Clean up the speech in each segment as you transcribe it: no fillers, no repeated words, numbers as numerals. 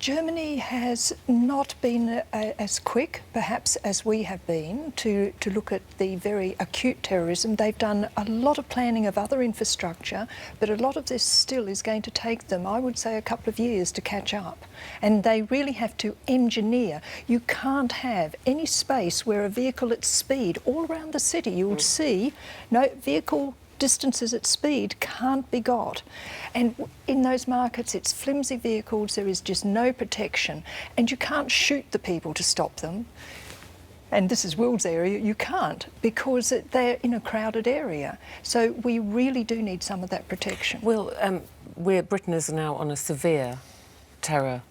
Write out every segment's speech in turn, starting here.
Germany has not been as quick, perhaps, as we have been to look at the very acute terrorism. They've done a lot of planning of other infrastructure, but a lot of this still is going to take them, I would say, a couple of years to catch up. And they really have to engineer. You can't have any space where a vehicle at speed, all around the city, you would see, no vehicle distances at speed can't be got. And in those markets, it's flimsy vehicles, there is just no protection, and you can't shoot the people to stop them. And this is Will's area, you can't, because they're in a crowded area. So we really do need some of that protection. Well, Britain is now on a severe terror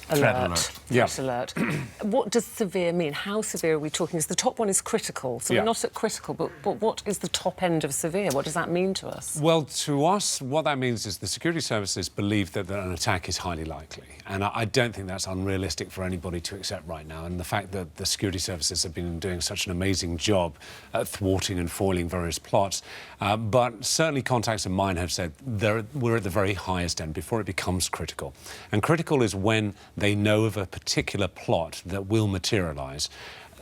alert. Yes. Alert. What does severe mean? How severe are we talking? The top one is critical, so we're not at critical, but what is the top end of severe? What does that mean to us? Well, to us, what that means is the security services believe that an attack is highly likely. And I don't think that's unrealistic for anybody to accept right now. And the fact that the security services have been doing such an amazing job at thwarting and foiling various plots. But certainly contacts of mine have said we're at the very highest end before it becomes critical. And critical is when they know of a particular plot that will materialise.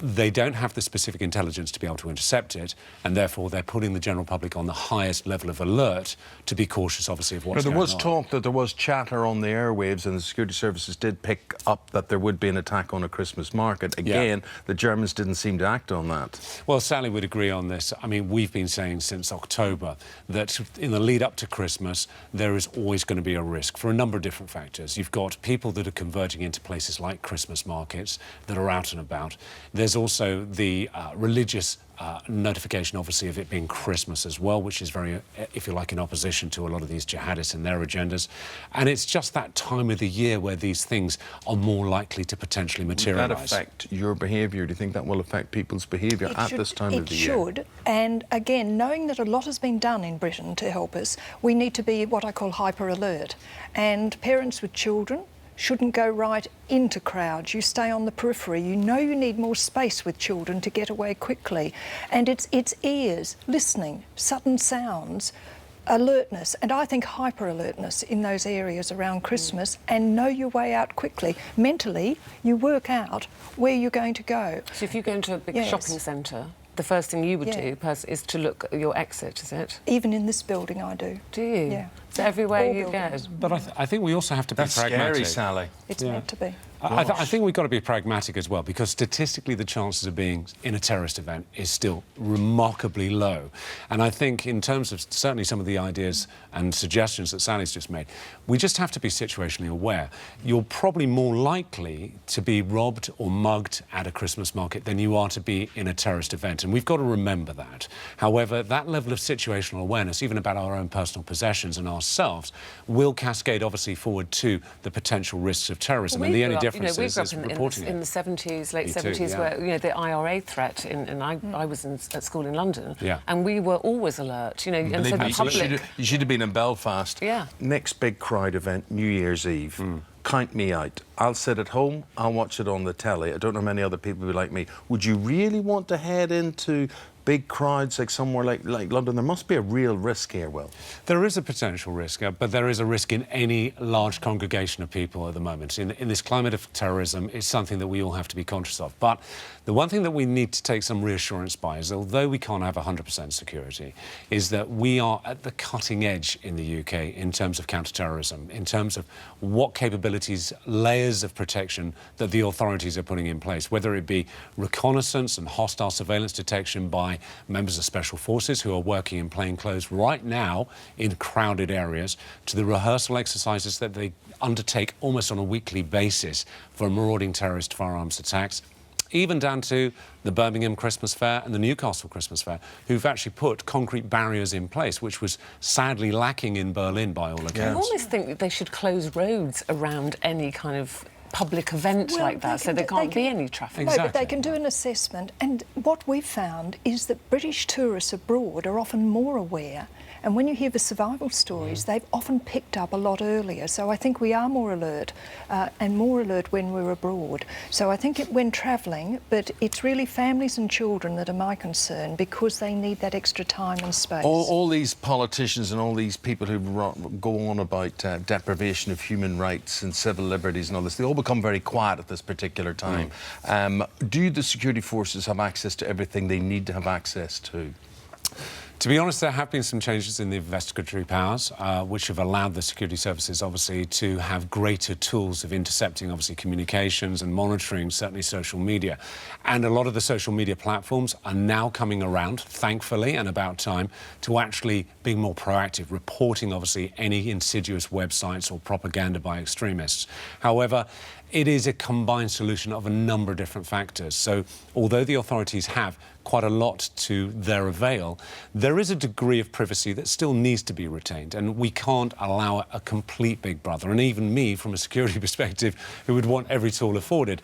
They don't have the specific intelligence to be able to intercept it, and therefore they're putting the general public on the highest level of alert to be cautious, obviously, of what's going on. There was talk that there was chatter on the airwaves, and the security services did pick up that there would be an attack on a Christmas market. Again, the Germans didn't seem to act on that. Well, Sally would agree on this. I mean, we've been saying since October that in the lead up to Christmas, there is always going to be a risk for a number of different factors. You've got people that are converging into places like Christmas markets that are out and about. There's also the religious notification, obviously, of it being Christmas as well, which is very, if you like, in opposition to a lot of these jihadists and their agendas. And it's just that time of the year where these things are more likely to potentially materialise. Will that affect your behaviour? Do you think that will affect people's behaviour at this time of the year? It should. And again, knowing that a lot has been done in Britain to help us, we need to be what I call hyper alert. And parents with children shouldn't go right into crowds. You stay on the periphery. You know you need more space with children to get away quickly. And it's ears, listening, sudden sounds, alertness, and I think hyper-alertness in those areas around Christmas, and know your way out quickly. Mentally, you work out where you're going to go. So if you go into a big shopping centre, the first thing you would do is to look at your exit, is it? Even in this building, I do. Do you? Yeah. So everywhere All you go. But I think we also have to be pragmatic. That's scary, Sally. It's meant to be. I think we've got to be pragmatic as well, because statistically the chances of being in a terrorist event is still remarkably low. And I think in terms of certainly some of the ideas and suggestions that Sally's just made, we just have to be situationally aware. You're probably more likely to be robbed or mugged at a Christmas market than you are to be in a terrorist event, and we've got to remember that. However, that level of situational awareness, even about our own personal possessions and ourselves, will cascade obviously forward to the potential risks of terrorism. Well, and the only difference we grew up is reporting in the 70s, late 70s, where the IRA threat, and I was at school in London, and we were always alert, and so the public... You should have been in Belfast. Yeah. Next big crowd event, New Year's Eve. Count me out. I'll sit at home, I'll watch it on the telly. I don't know many other people who like me. Would you really want to head into big crowds like somewhere like London? There must be a real risk here, Will. There is a potential risk, but there is a risk in any large congregation of people at the moment. In this climate of terrorism, it's something that we all have to be conscious of. But the one thing that we need to take some reassurance by is, although we can't have 100% security, is that we are at the cutting edge in the UK in terms of counter-terrorism, in terms of what capabilities, layers of protection that the authorities are putting in place, whether it be reconnaissance and hostile surveillance detection by members of special forces who are working in plain clothes right now in crowded areas, to the rehearsal exercises that they undertake almost on a weekly basis for marauding terrorist firearms attacks, even down to the Birmingham Christmas Fair and the Newcastle Christmas Fair, who've actually put concrete barriers in place, which was sadly lacking in Berlin by all accounts. I almost think that they should close roads around any kind of public event like that, so there can't be any traffic. No, but they can do an assessment, and what we've found is that British tourists abroad are often more aware And when you hear the survival stories, they've often picked up a lot earlier. So I think we are more alert and more alert when we're abroad. So I think when travelling, but it's really families and children that are my concern because they need that extra time and space. All these politicians and all these people who go on about deprivation of human rights and civil liberties and all this, they all become very quiet at this particular time. Do the security forces have access to everything they need to have access to? To be honest, there have been some changes in the investigatory powers, which have allowed the security services, obviously, to have greater tools of intercepting, obviously, communications and monitoring, certainly social media. And a lot of the social media platforms are now coming around, thankfully, and about time, to actually being more proactive, reporting, obviously, any insidious websites or propaganda by extremists. However, it is a combined solution of a number of different factors. So, although the authorities have quite a lot to their avail, there is a degree of privacy that still needs to be retained, and we can't allow a complete Big Brother. And even me, from a security perspective, who would want every tool afforded,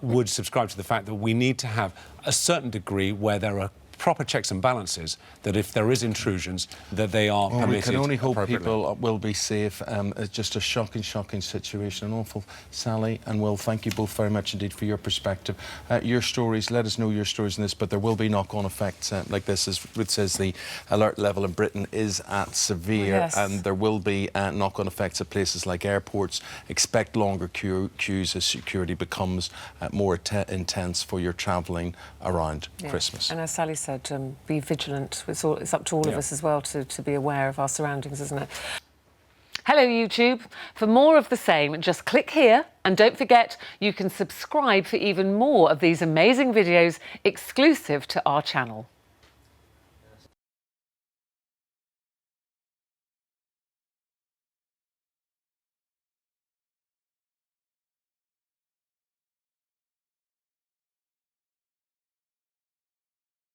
would subscribe to the fact that we need to have a certain degree where there are proper checks and balances, that if there is intrusions, that they are permitted. We can only hope people will be safe. It's just a shocking situation, an awful. Sally and Will, thank you both very much indeed for your perspective. Your stories, let us know your stories in this, but there will be knock-on effects like this. As Ruth says, the alert level in Britain is at severe, and there will be knock-on effects at places like airports. Expect longer queues as security becomes more intense for your travelling around Christmas. And as Sally said, be vigilant. It's up to all of us as well to be aware of our surroundings, isn't it? Hello, YouTube. For more of the same, just click here. And don't forget, you can subscribe for even more of these amazing videos exclusive to our channel.